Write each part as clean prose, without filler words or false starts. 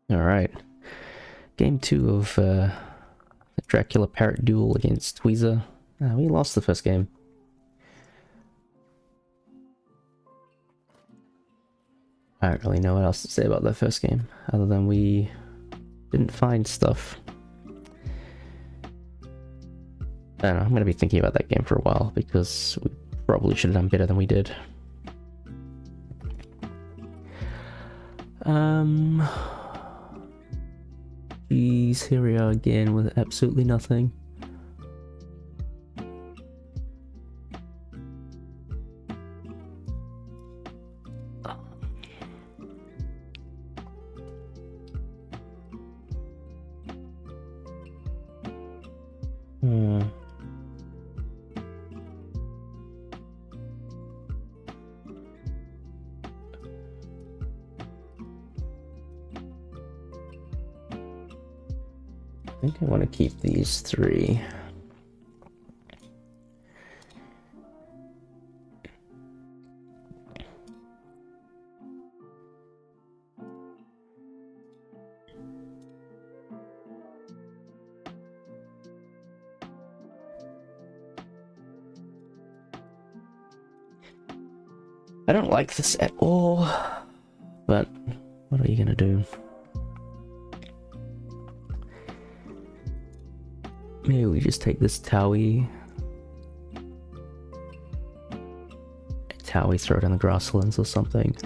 Alright. Game 2 of the Dracula Parrot Duel against Tweezer. We lost the first game. I don't really know what else to say about that first game, other than we didn't find stuff. I don't know, I'm going to be thinking about that game for a while, because we probably should have done better than we did. Geez, here we are again with absolutely nothing. I think I want to keep these three. I don't like this at all, but what are you gonna do? Maybe we just take this Towie, throw it in the grasslands or something.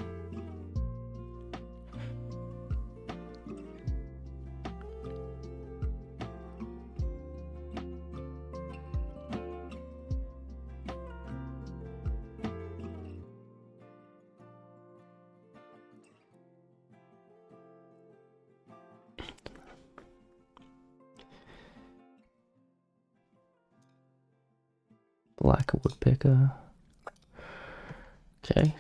Black woodpecker. Okay.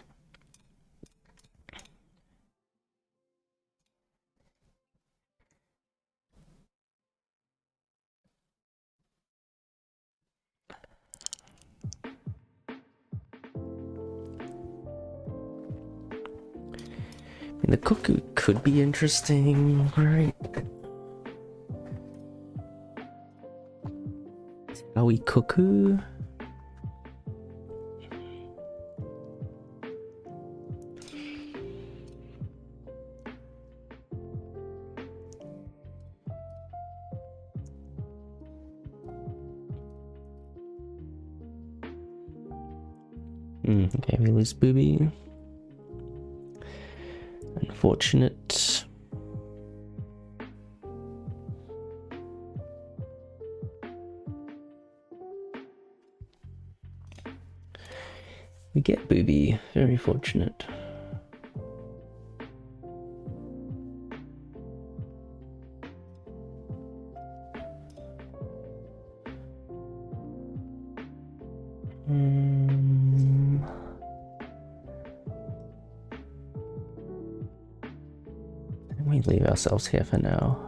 I mean, the cuckoo could be interesting, right? Are we cuckoo? Okay, we lose Booby. Unfortunate. We get Booby. Very fortunate. We leave ourselves here for now.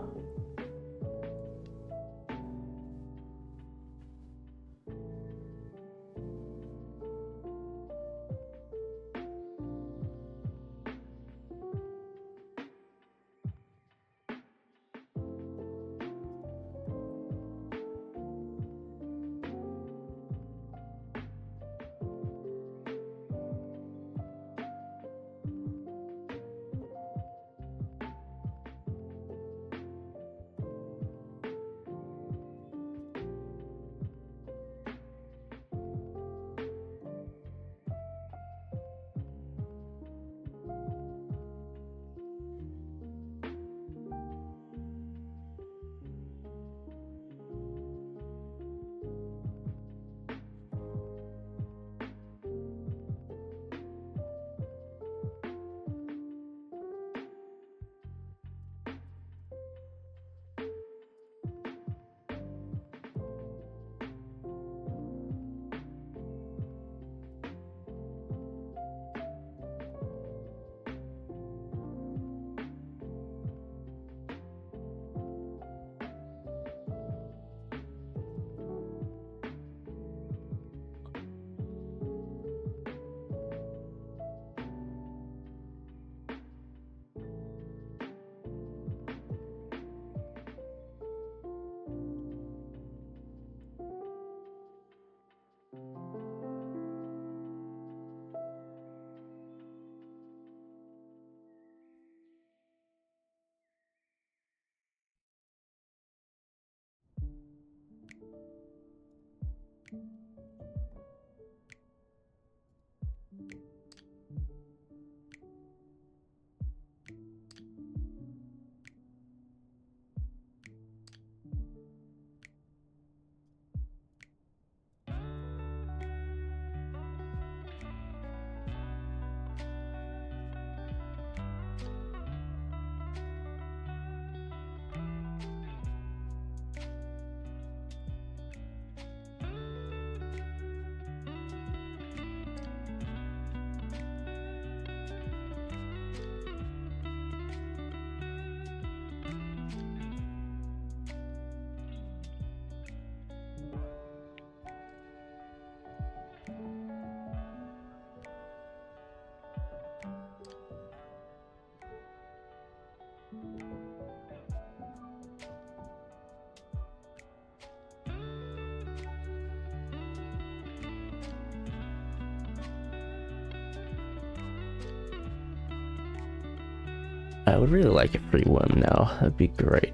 I would really like a free worm now. That'd be great.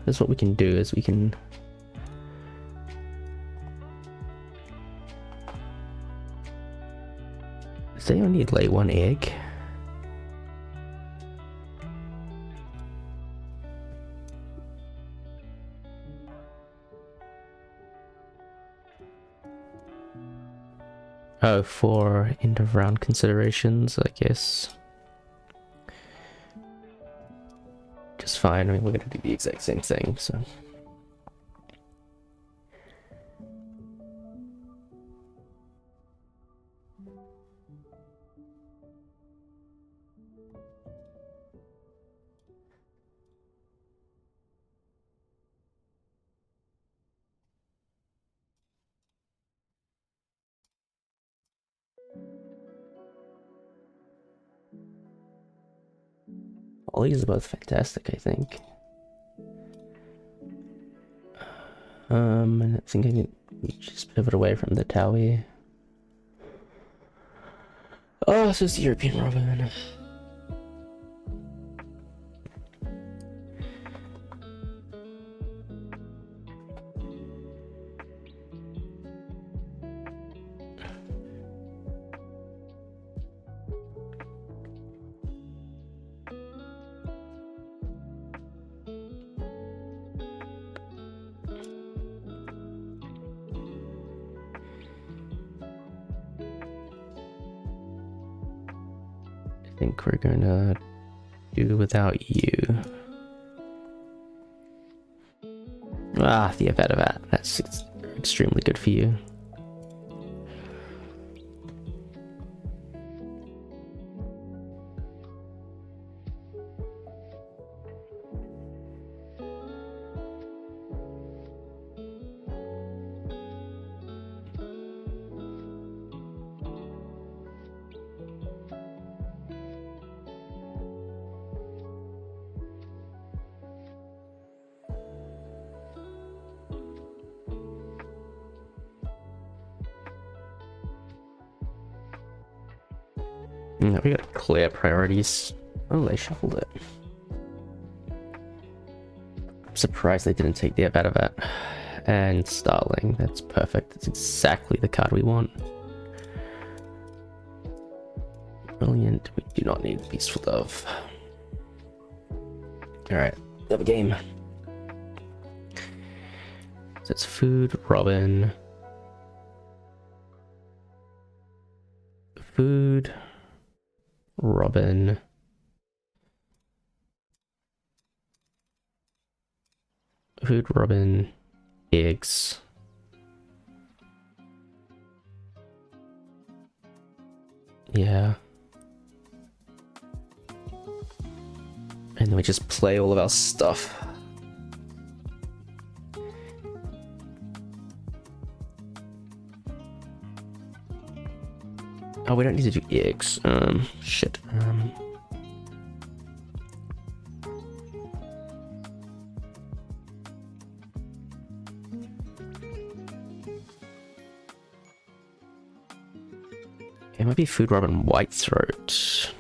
That's what we can do, is we can... Does they only lay one egg? Oh, for end of round considerations, I guess. Just fine. I mean, we're gonna do the exact same thing, so. All these are both fantastic, I think. And I think I can just pivot away from the Towie. Oh, this is the European Robin. I think we're gonna do without you. Ah, the Avadavat. That's extremely good for you. No, we gotta clear priorities. Oh, they shuffled it. I'm surprised they didn't take the Avadavat. And Starling, that's perfect. That's exactly the card we want. Brilliant. We do not need Peaceful Dove. Alright, we have a game. So it's food, Robin. Food, Robin. Food, Robin, eggs. Yeah. And then we just play all of our stuff. Oh, we don't need to do eggs. Shit. It might be Food Robin Whitethroat.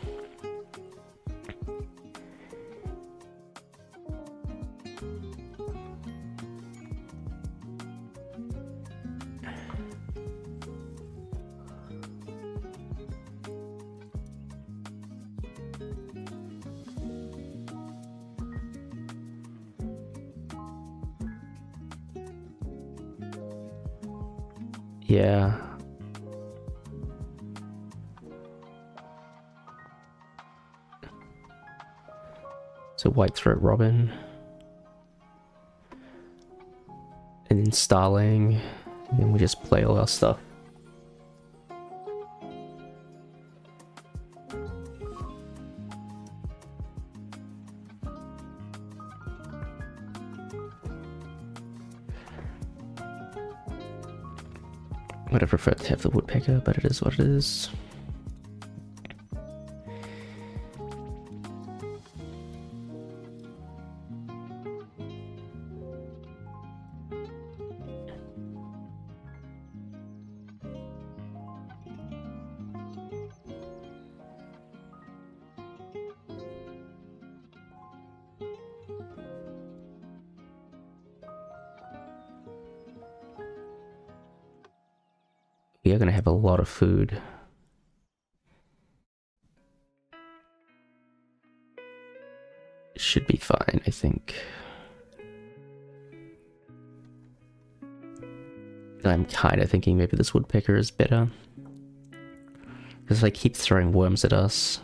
Yeah. So White Throat Robin. And then Starling. And then we just play all our stuff. Would have preferred to have the Woodpecker, but it is what it is. We are going to have a lot of food. Should be fine, I think. I'm kind of thinking maybe this Woodpecker is better. Because they keep throwing worms at us.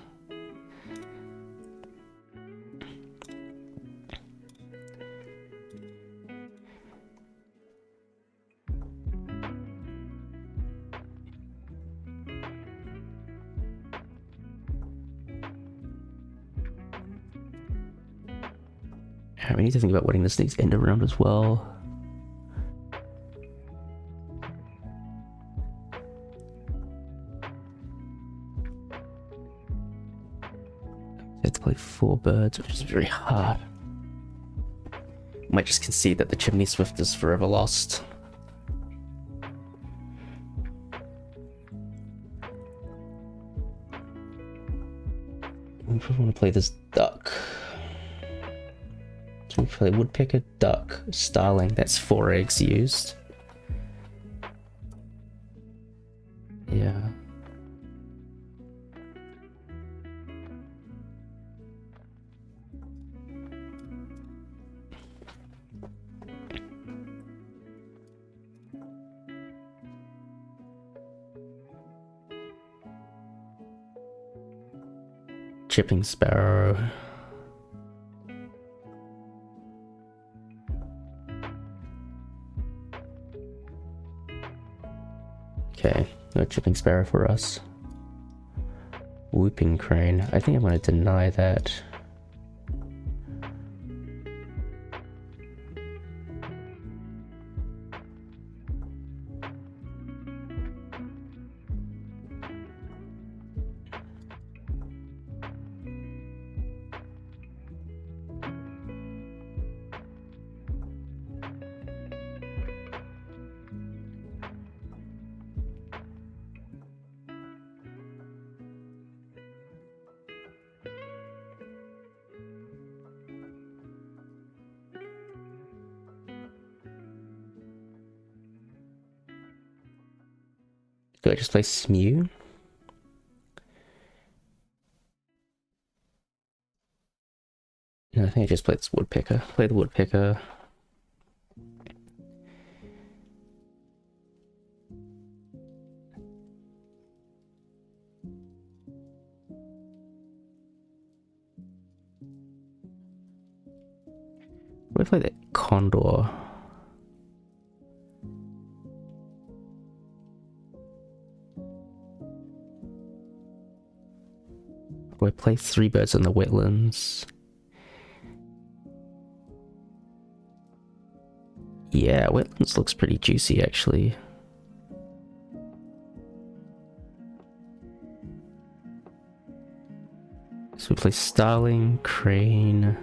We need to think about winning this next end round as well. I have to play 4 birds, which is very hard. Might just concede that the Chimney Swift is forever lost. I probably want to play this duck. So we play Woodpecker, duck, Starling. That's 4 eggs used. Yeah. Chipping Sparrow. Okay, no Chipping Sparrow for us. Whooping Crane. I think I'm going to deny that. Do I just play Smew? No, I think I just played this Woodpecker. Play the Woodpecker. What if I play that Condor? Do I play 3 birds in the wetlands? Yeah, wetlands looks pretty juicy actually. So we play Starling, Crane,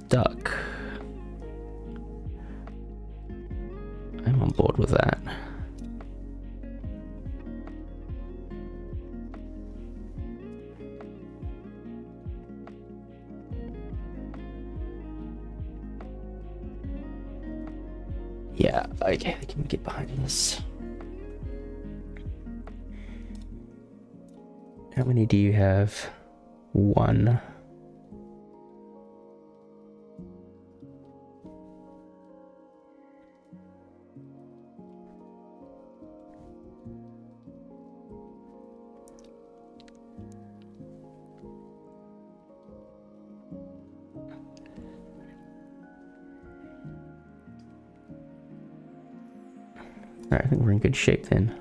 Duck. I'm on board with that. Yeah, okay, I can get behind this. How many do you have? 1. Alright, I think we're in good shape then.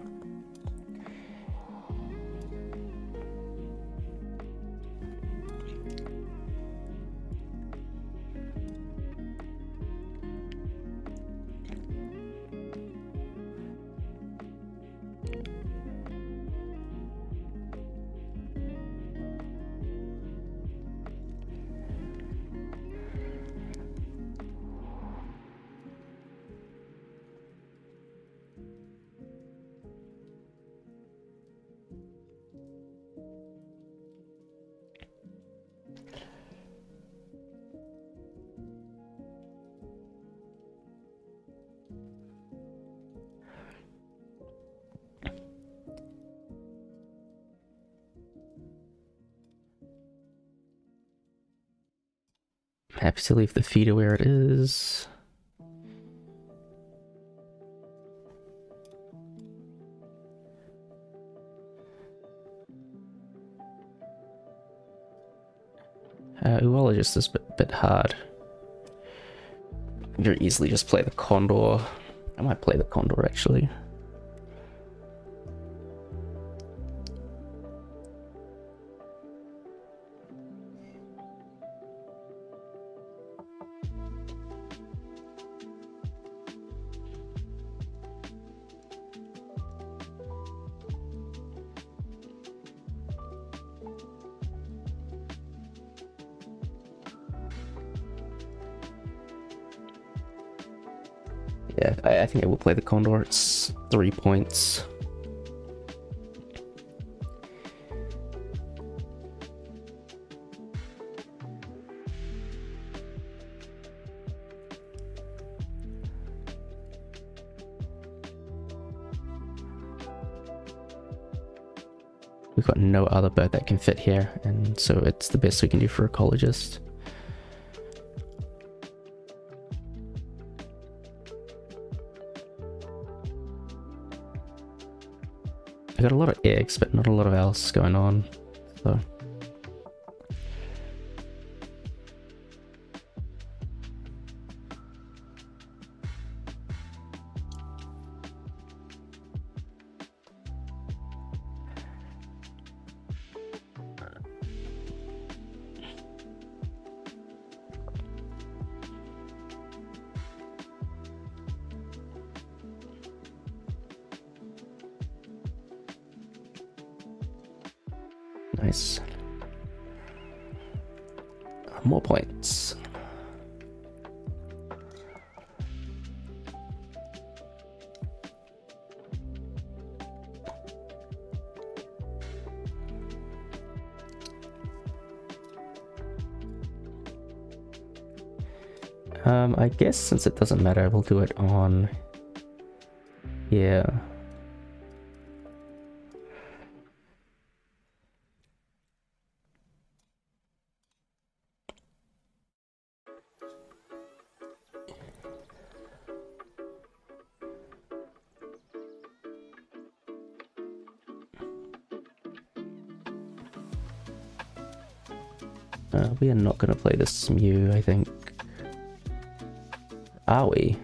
Happy to leave the feeder where it is. Oologist is a bit hard. You could easily just play the Condor. I might play the Condor actually. Yeah, I think I will play the Condor. It's 3 points. We've got no other bird that can fit here, and so it's the best we can do for ecologist. I got a lot of eggs, but not a lot of else going on, so. Nice. More points. I guess since it doesn't matter, we'll do it on... Yeah. We are not going to play this Mew, I think. Are we?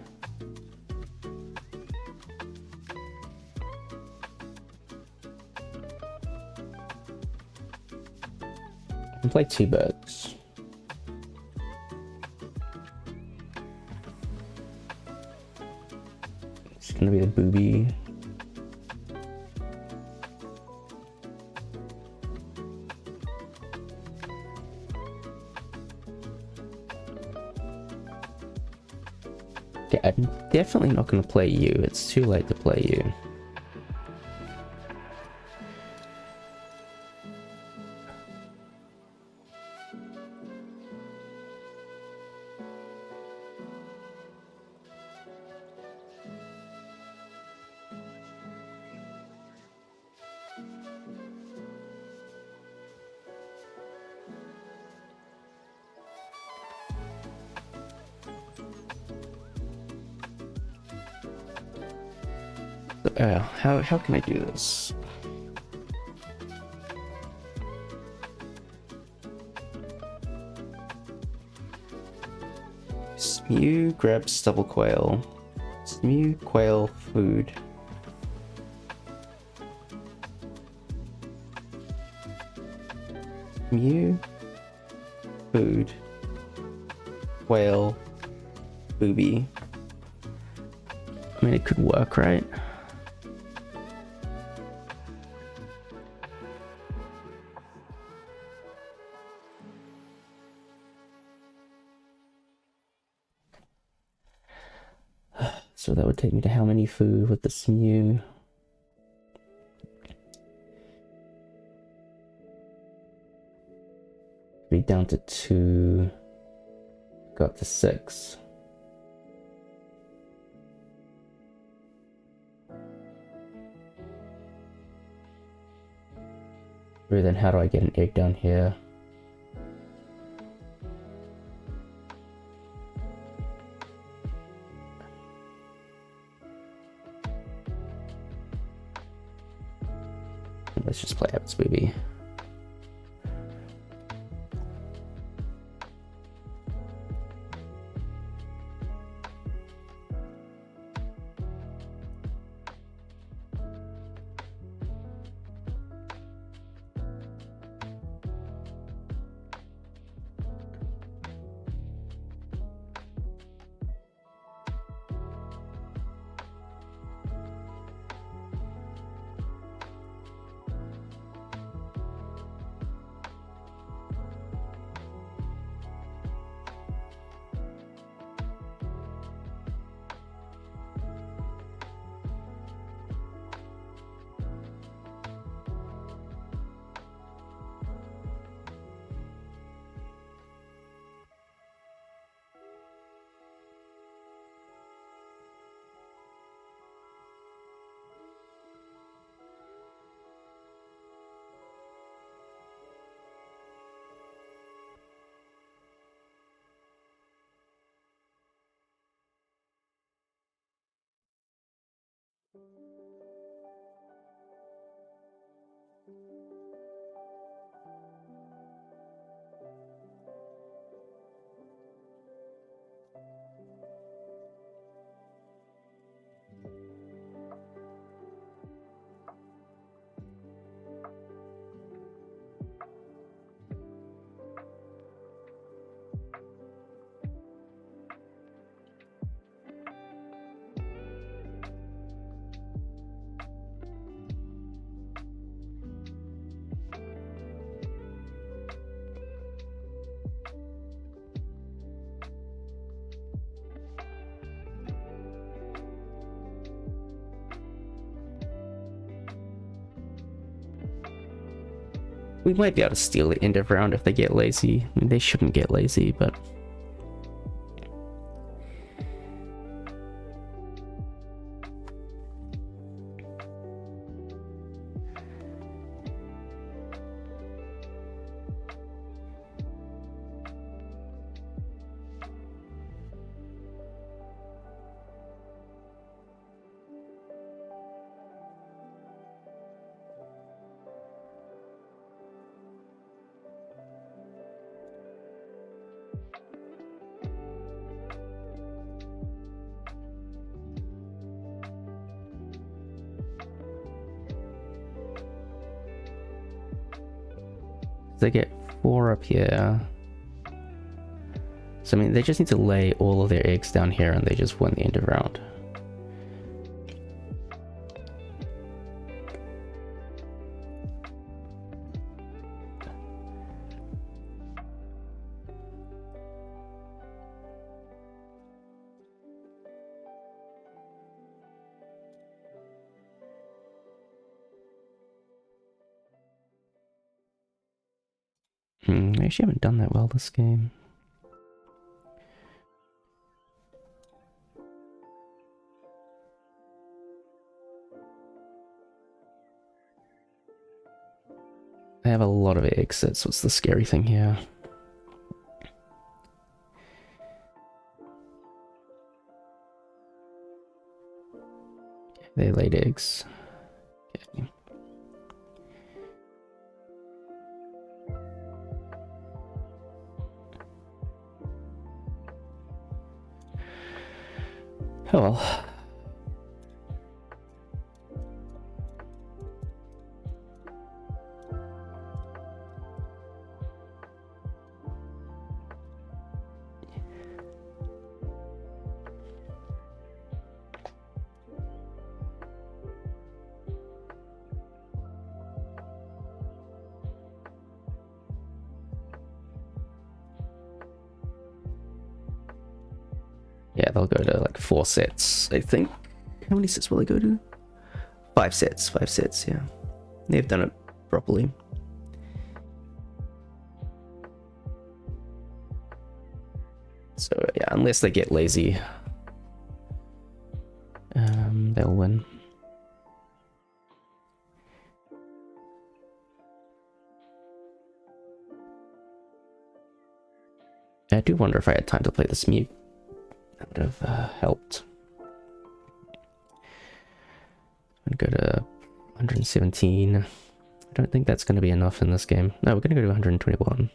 We can play 2 birds. It's going to be the booby. Yeah, I'm definitely not going to play you. It's too late to play you. How can I do this? Mew grabs stubble quail. Mew quail food. Mew, food, whale, booby. I mean, it could work, right? So that would take me to how many food with this Mew? Be down to 2. Got to 6. Then how do I get an egg down here? Let's just play Abbott's Booby. We might be able to steal the end of round if they get lazy. I mean, they shouldn't get lazy, but... They get 4 up here. So I mean, they just need to lay all of their eggs down here and they just win the end of round. I actually haven't done that well this game. I have a lot of eggs, that's what's the scary thing here. They laid eggs. Okay. Oh well. Yeah, they'll go to like 4 sets, I think. How many sets will they go to? 5 sets, 5 sets, yeah. They've done it properly. So yeah, unless they get lazy, they'll win. I do wonder if I had time to play this mute. That would have helped. I'm gonna go to 117. I don't think that's going to be enough in this game. No, we're going to go to 121.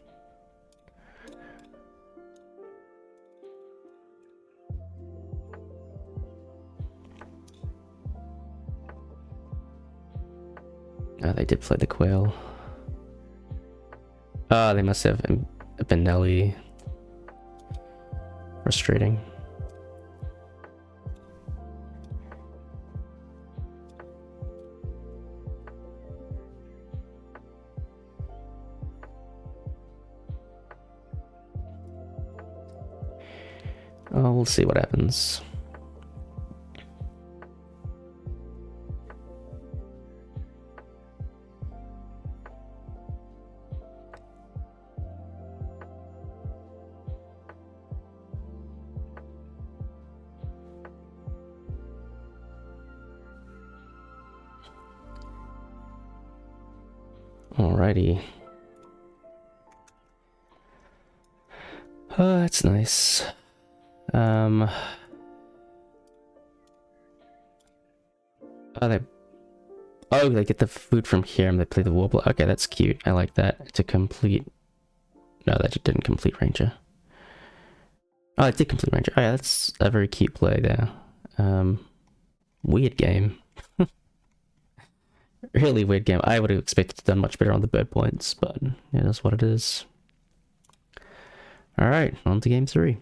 Oh, they did play the quail. Oh, they must have a Benelli. Frustrating. Oh, we'll see what happens. Alrighty. Oh, that's nice. Oh, they get the food from here and they play the warbler. Okay, that's cute. I like that. It's a complete... No, that just didn't complete Ranger. Oh, it did complete Ranger. Oh, yeah, that's a very cute play there. Weird game. Really weird game. I would have expected to done much better on the bird points, but yeah, that's what it is. Alright, on to game 3.